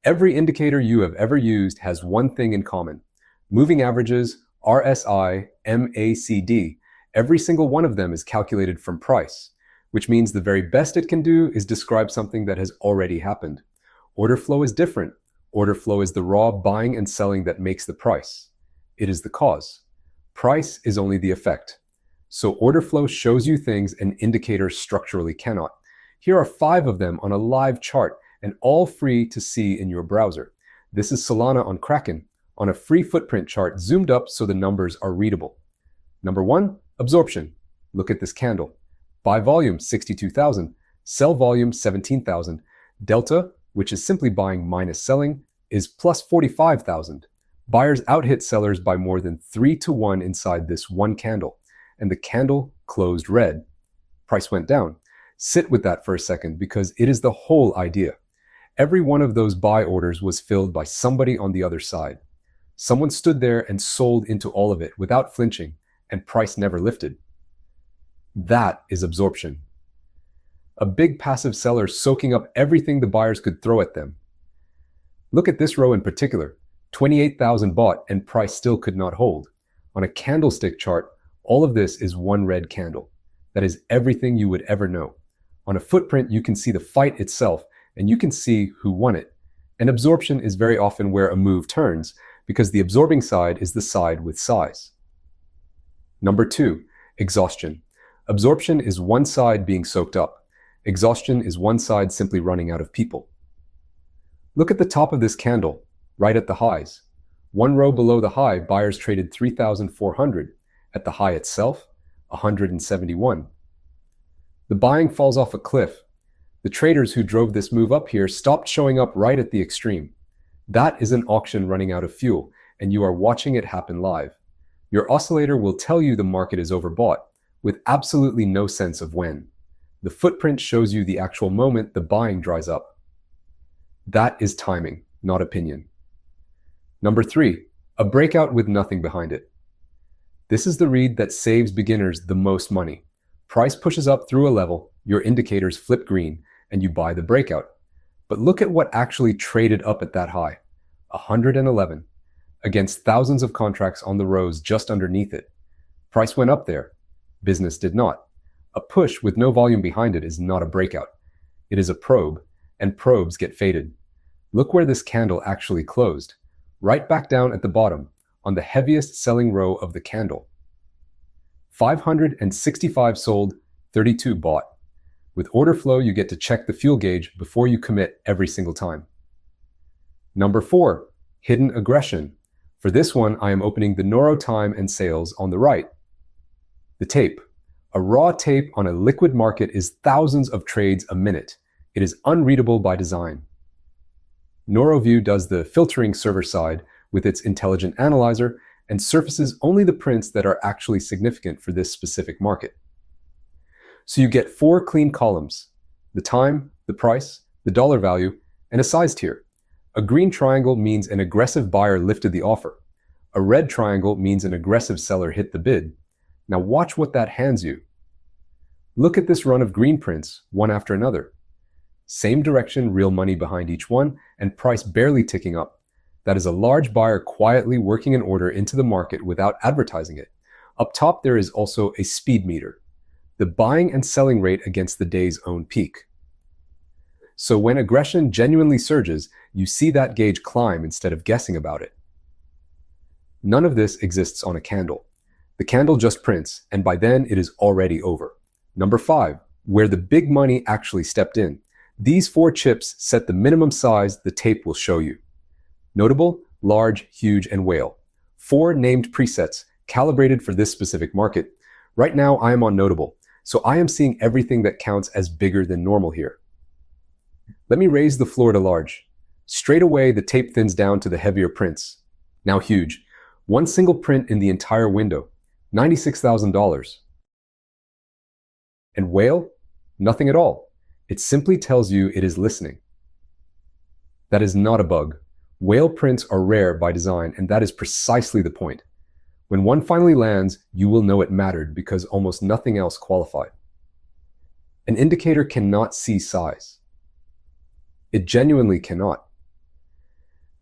Every indicator you have ever used has one thing in common. Moving averages, RSI, MACD, every single one of them is calculated from price, which means the very best it can do is describe something that has already happened. Order flow is different. Order flow is the raw buying and selling that makes the price. It is the cause. Price is only the effect. So order flow shows you things an indicator structurally cannot. Here are 5 of them on a live chart and all free to see in your browser. This is Solana on Kraken on a free footprint chart zoomed up so the numbers are readable. Number 1, absorption. Look at this candle. Buy volume 62,000, sell volume 17,000. Delta, which is simply buying minus selling, is plus 45,000. Buyers outhit sellers by more than 3 to 1 inside this one candle, and the candle closed red. Price went down. Sit with that for a second because it is the whole idea. Every one of those buy orders was filled by somebody on the other side. Someone stood there and sold into all of it without flinching, and price never lifted. That is absorption. A big passive seller soaking up everything the buyers could throw at them. Look at this row in particular. 28,000 bought and price still could not hold. On a candlestick chart, all of this is one red candle. That is everything you would ever know. On a footprint, you can see the fight itself, and you can see who won it. And absorption is very often where a move turns, because the absorbing side is the side with size. Number 2, exhaustion. Absorption is one side being soaked up. Exhaustion is one side simply running out of people. Look at the top of this candle, right at the highs. One row below the high, buyers traded 3,400. At the high itself, 171. The buying falls off a cliff. The traders who drove this move up here stopped showing up right at the extreme. That is an auction running out of fuel, and you are watching it happen live. Your oscillator will tell you the market is overbought, with absolutely no sense of when. The footprint shows you the actual moment the buying dries up. That is timing, not opinion. Number 3, a breakout with nothing behind it. This is the read that saves beginners the most money. Price pushes up through a level, your indicators flip green, and you buy the breakout. But look at what actually traded up at that high, 111, against thousands of contracts on the rows just underneath it. Price went up there. Business did not. A push with no volume behind it is not a breakout. It is a probe, and probes get faded. Look where this candle actually closed, right back down at the bottom, on the heaviest selling row of the candle. 565 sold, 32 bought. With order flow, you get to check the fuel gauge before you commit every single time. Number 4, hidden aggression. For this one, I am opening the Noroview time and sales on the right. The tape. A raw tape on a liquid market is thousands of trades a minute. It is unreadable by design. Noroview does the filtering server side with its intelligent analyzer and surfaces only the prints that are actually significant for this specific market. So you get 4 clean columns: the time, the price, the dollar value, and a size tier. A green triangle means an aggressive buyer lifted the offer. A red triangle means an aggressive seller hit the bid. Now watch what that hands you. Look at this run of green prints, one after another. Same direction, real money behind each one, and price barely ticking up. That is a large buyer quietly working an order into the market without advertising it. Up top, there is also a speed meter, the buying and selling rate against the day's own peak. So when aggression genuinely surges, you see that gauge climb instead of guessing about it. None of this exists on a candle. The candle just prints, and by then it is already over. Number 5, where the big money actually stepped in. These 4 chips set the minimum size the tape will show you. Notable, large, huge, and whale. 4 named presets, calibrated for this specific market. Right now I am on notable, so I am seeing everything that counts as bigger than normal here. Let me raise the floor to large. Straight away the tape thins down to the heavier prints. Now huge. One single print in the entire window. $96,000. And whale? Nothing at all. It simply tells you it is listening. That is not a bug. Whale prints are rare by design, and that is precisely the point. When one finally lands, you will know it mattered because almost nothing else qualified. An indicator cannot see size. It genuinely cannot.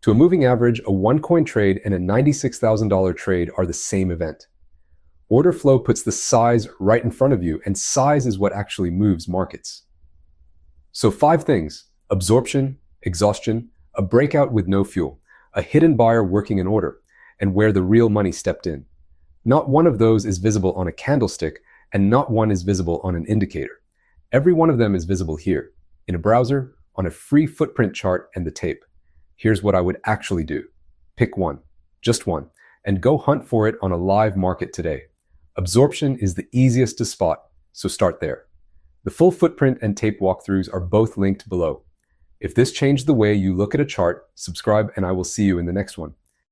To a moving average, a one-coin trade and a $96,000 trade are the same event. Order flow puts the size right in front of you, and size is what actually moves markets. So 5 things: absorption, exhaustion, a breakout with no fuel, a hidden buyer working in order, and where the real money stepped in. Not one of those is visible on a candlestick, and not one is visible on an indicator. Every one of them is visible here, in a browser, on a free footprint chart, and the tape. Here's what I would actually do. Pick one, just one, and go hunt for it on a live market today. Absorption is the easiest to spot, so start there. The full footprint and tape walkthroughs are both linked below. If this changed the way you look at a chart, subscribe and I will see you in the next one.